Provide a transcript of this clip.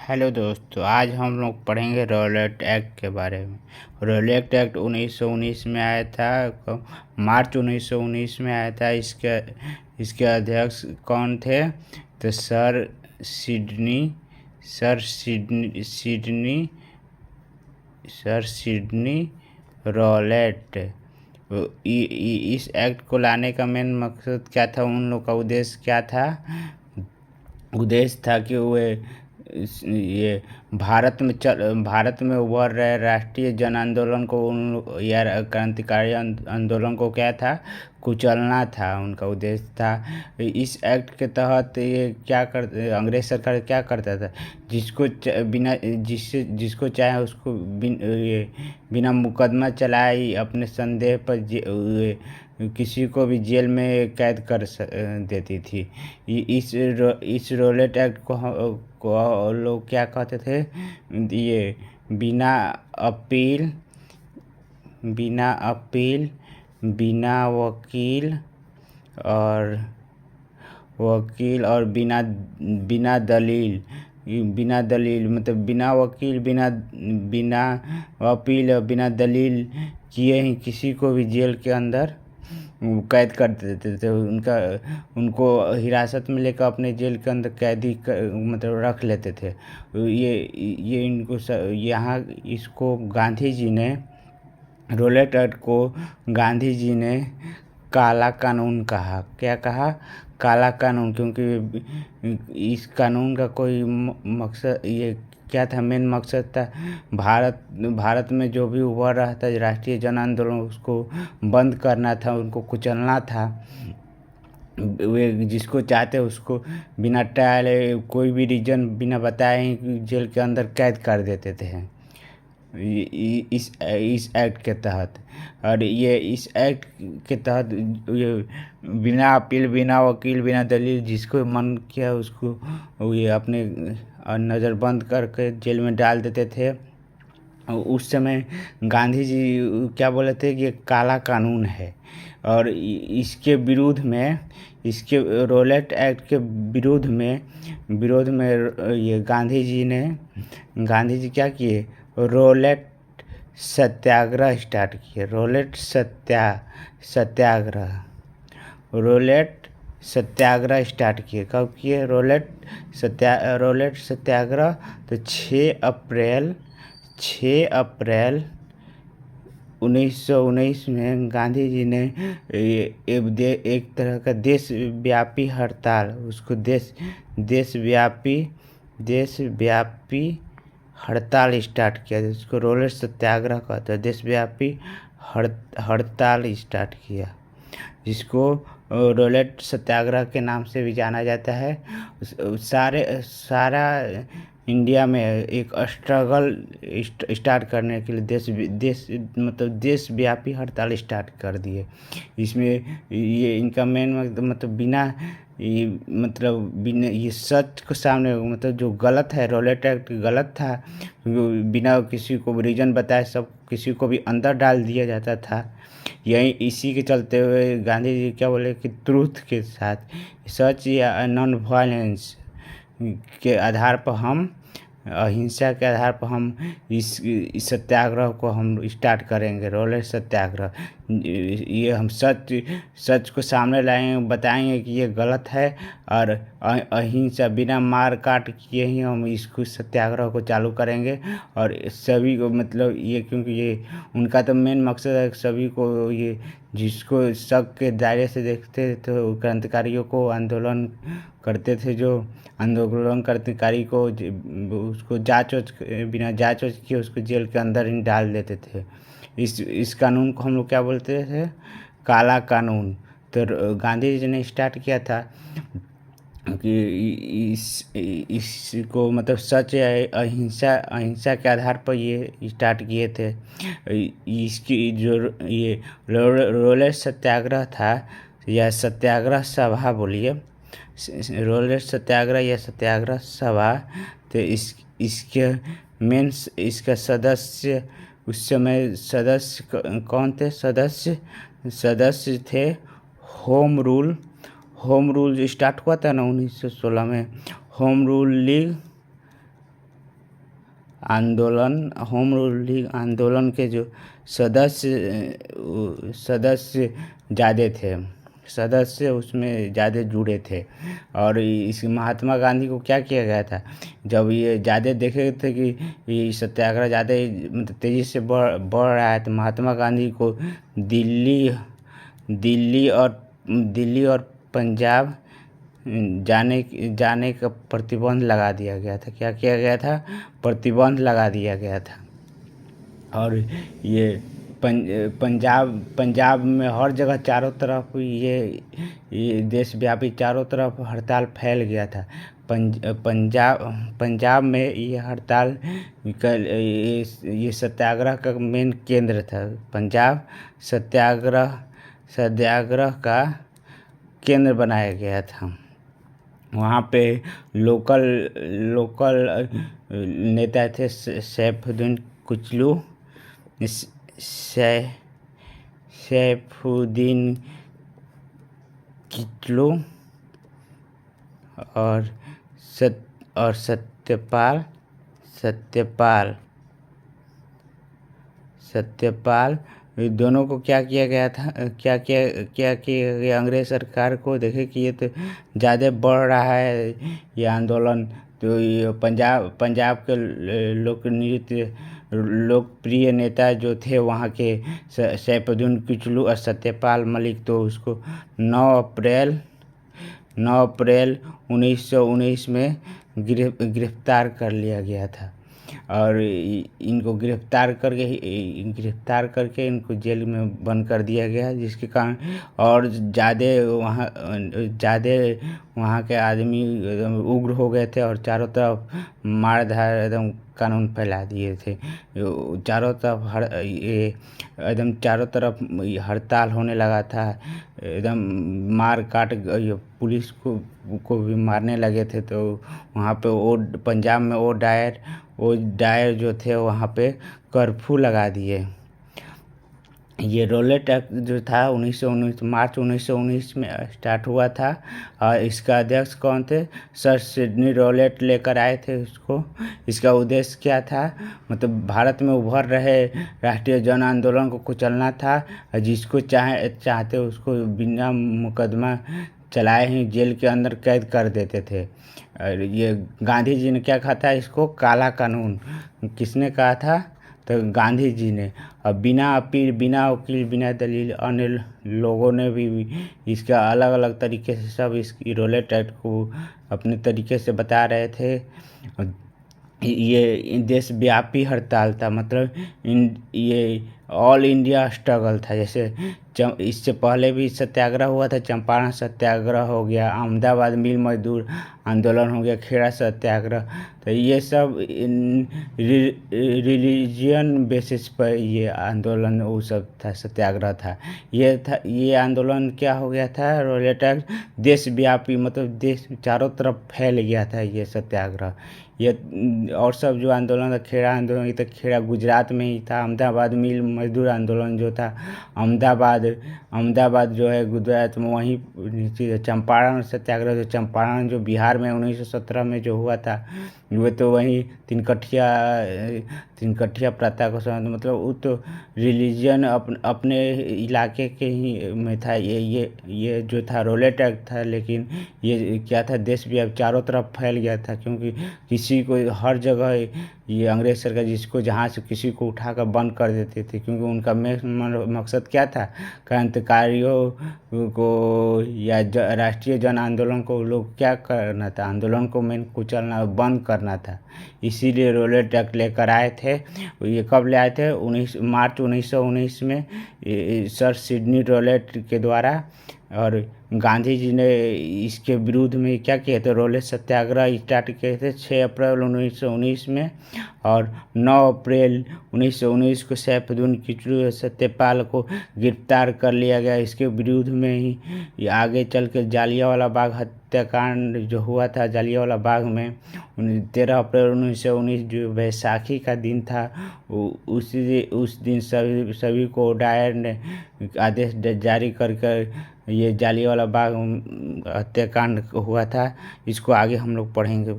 Hello दोस्तों, आज हम लोग पढ़ेंगे रॉलेट एक्ट के बारे में। रॉलेट एक्ट 1919 में आया था। मार्च 1919 में आया था। इसके अध्यक्ष कौन थे? तो सर सिडनी रॉलेट। इस एक्ट को लाने का मेन मकसद क्या था? उन लोग का उद्देश्य क्या था? उद्देश्य था कि वे ये भारत में उभर रहे राष्ट्रीय जन आंदोलन को या क्रांतिकारी आंदोलन को क्या था? कुचलना था। उनका उद्देश्य था। इस एक्ट के तहत ये अंग्रेज सरकार क्या करता था? जिसको चाहे उसको बिना मुकदमा चलाए अपने संदेह पर किसी को भी जेल में कैद कर देती थी। इस रॉलेट एक्ट को लोग क्या कहते थे? ये बिना अपील बिना वकील और बिना बिना दलील मतलब बिना वकील बिना अपील और बिना दलील किए ही किसी को भी जेल के अंदर कैद कर देते थे। उनको हिरासत में लेकर अपने जेल के अंदर मतलब रख लेते थे। ये इनको यहाँ इसको गांधी जी ने रॉलेट एक्ट को गांधी जी ने काला कानून कहा। क्या कहा? काला कानून। क्योंकि इस कानून का कोई मकसद ये क्या था? मेन मकसद था भारत में जो भी उभर रहा था राष्ट्रीय जन आंदोलन उसको बंद करना था, उनको कुचलना था। वे जिसको चाहते उसको बिना ट्रायल कोई भी रीजन बिना बताए जेल के अंदर कैद कर देते थे इस एक्ट के तहत। और ये इस एक्ट के तहत ये बिना अपील बिना वकील बिना दलील जिसको मन किया उसको ये अपने नज़रबंद करके जेल में डाल देते थे। उस समय गांधी जी क्या बोले थे कि ये काला कानून है। और इसके रॉलेट एक्ट के विरोध में ये गांधी जी क्या किए? रॉलेट सत्याग्रह स्टार्ट किए। रॉलेट सत्याग्रह स्टार्ट किए। कब किए? रॉलेट सत्याग्रह। तो 6 अप्रैल 1919 में गांधी जी ने एक तरह का देशव्यापी हड़ताल उसको देशव्यापी हड़ताल स्टार्ट किया, जिसको रॉलेट सत्याग्रह कहते हैं। देशव्यापी हड़ताल स्टार्ट किया, जिसको रॉलेट सत्याग्रह के नाम से भी जाना जाता है। सारा इंडिया में एक स्ट्रगल स्टार्ट करने के लिए देशव्यापी हड़ताल स्टार्ट कर दिए। इसमें ये इनका मेन मतलब बिना ये सच को सामने मतलब जो गलत है, रॉलेट एक्ट गलत था। बिना किसी को रीजन बताए सब किसी को भी अंदर डाल दिया जाता था। इसी के चलते हुए गांधी जी क्या बोले कि ट्रूथ के साथ सच या नॉन वायलेंस के आधार पर हम अहिंसा के आधार पर हम इस सत्याग्रह को हम स्टार्ट करेंगे। रॉलेट सत्याग्रह ये हम सच को सामने लाएंगे, बताएंगे कि ये गलत है और अहिंसा बिना मार काट किए ही हम इसको सत्याग्रह को चालू करेंगे। और सभी को मतलब ये क्योंकि ये उनका तो मेन मकसद है सभी को ये जिसको शक के दायरे से देखते तो क्रांतिकारियों को आंदोलन करते थे, जो आंदोलन क्रांतिकारी को उसको बिना जांच किए उसको जेल के अंदर ही डाल देते थे। इस कानून को हम लोग क्या बोलते थे? काला कानून। तो गांधी जी ने स्टार्ट किया था कि इसको मतलब सच या अहिंसा के आधार पर ये स्टार्ट किए थे। इसकी जो ये रॉलेट सत्याग्रह था या सत्याग्रह सभा बोलिए, रॉलेट सत्याग्रह या सत्याग्रह सभा। तो इसका सदस्य उस समय कौन थे? सदस्य थे होम रूल जो स्टार्ट हुआ था ना 1916 में। Home rule league home ruling आंदोलन के जो सदस्य ज़्यादा थे, सदस्य उसमें ज़्यादा जुड़े थे। और इस महात्मा गांधी को क्या किया गया था, जब ये ज़्यादा देखे थे कि ये सत्याग्रह ज़्यादा मतलब तेज़ी से बढ़ रहा है, तो महात्मा गांधी को दिल्ली दिल्ली और पंजाब जाने का प्रतिबंध लगा दिया गया था। क्या किया गया था, प्रतिबंध लगा दिया गया था। और ये पंजाब में हर जगह चारों तरफ ये देशव्यापी चारों तरफ हड़ताल फैल गया था। पंजाब में ये हड़ताल ये सत्याग्रह का मेन केंद्र था। पंजाब सत्याग्रह का केंद्र बनाया गया था। वहाँ पे लोकल नेता थे सैफुद्दीन किचलू और सत्यपाल दोनों को क्या किया गया था, क्या किया गया अंग्रेज सरकार को देखे कि ये तो ज़्यादा बढ़ रहा है ये आंदोलन। तो ये पंजाब के लोकप्रिय नेता जो थे वहाँ के सैफुद्दीन किचलू और सत्यपाल मलिक, तो उसको 9 अप्रैल 1919 में गिरफ्तार कर लिया गया था। और इनको गिरफ्तार करके इनको जेल में बंद कर दिया गया, जिसके कारण और ज़्यादा वहाँ के आदमी एकदम उग्र हो गए थे और चारों तरफ मार धाड़ एकदम कानून फैला दिए थे। चारों तरफ हड़ताल होने लगा था, एकदम मार काट पुलिस को भी मारने लगे थे। तो वहाँ पे पंजाब में वो डायर जो थे वहाँ पे कर्फ्यू लगा दिए। ये रॉलेट एक्ट जो था 1919 मार्च 1919 में स्टार्ट हुआ था। और इसका अध्यक्ष कौन थे, सर सिडनी रॉलेट लेकर आए थे उसको। इसका उद्देश्य क्या था, मतलब भारत में उभर रहे राष्ट्रीय जन आंदोलन को कुचलना था। जिसको चाहते उसको बिना मुकदमा चलाए ही जेल के अंदर कैद कर देते थे। और ये गांधी जी ने क्या कहा था, इसको काला कानून किसने कहा था, तो गांधी जी ने। और बिना अपील, बिना वकील, बिना दलील अन्य लोगों ने भी इसका अलग अलग तरीके से सब इस रॉलेट एक्ट को अपने तरीके से बता रहे थे। ये देशव्यापी हड़ताल था, मतलब ये ऑल इंडिया स्ट्रगल था। जैसे इससे पहले भी सत्याग्रह हुआ था, चंपारण सत्याग्रह हो गया, अहमदाबाद मिल मजदूर आंदोलन हो गया, खेड़ा सत्याग्रह। तो ये सब रिलीजियन बेसिस पर ये आंदोलन वो सब था, सत्याग्रह था। ये आंदोलन क्या हो गया था, रॉलेट एक्ट देशव्यापी, मतलब देश चारों तरफ फैल गया था ये सत्याग्रह। ये और सब जो आंदोलन था, खेड़ा आंदोलन, ये तो खेड़ा गुजरात में ही था। अहमदाबाद मिल मजदूर आंदोलन जो था, अहमदाबाद जो है गुजरात में, वहीं चंपारण सत्याग्रह जो चंपारण जो बिहार में 1917 में जो हुआ था, वो तो वहीं तीनकठिया प्रथा को समझ, मतलब वो तो रिलीजन अपने इलाके के ही में था। ये जो था रॉलेट एक्ट था, लेकिन ये क्या था, देश भी अब चारों तरफ फैल गया था। क्योंकि किसी को हर जगह ये अंग्रेज सरकार जिसको जहाँ से किसी को उठाकर बंद कर देते थे, क्योंकि उनका मकसद क्या था, क्रांतिकारियों को या राष्ट्रीय जन आंदोलन को लोग क्या करना था, आंदोलन को मेन कुचलना, बंद करना था। इसीलिए रॉलेट एक्ट लेकर आए थे। ये कब ले आए थे, मार्च 1919 में सर सिडनी रॉलेट के द्वारा। और गांधी जी ने इसके विरुद्ध में क्या किए थे, रॉलेट सत्याग्रह स्टार्ट किए थे 6 अप्रैल 1919 में। और 9 अप्रैल 1919 को सैफुद्दीन किचलू सत्यपाल को गिरफ्तार कर लिया गया। इसके विरुद्ध में ही आगे चल के जालियांवाला बाग हत्याकांड जो हुआ था, जालियांवाला बाग में 13 अप्रैल 1919 जो बैसाखी का दिन था, उस दिन सभी को डायर ने आदेश जारी कर ये जालियांवाला बाग हत्याकांड हुआ था। इसको आगे हम लोग पढ़ेंगे।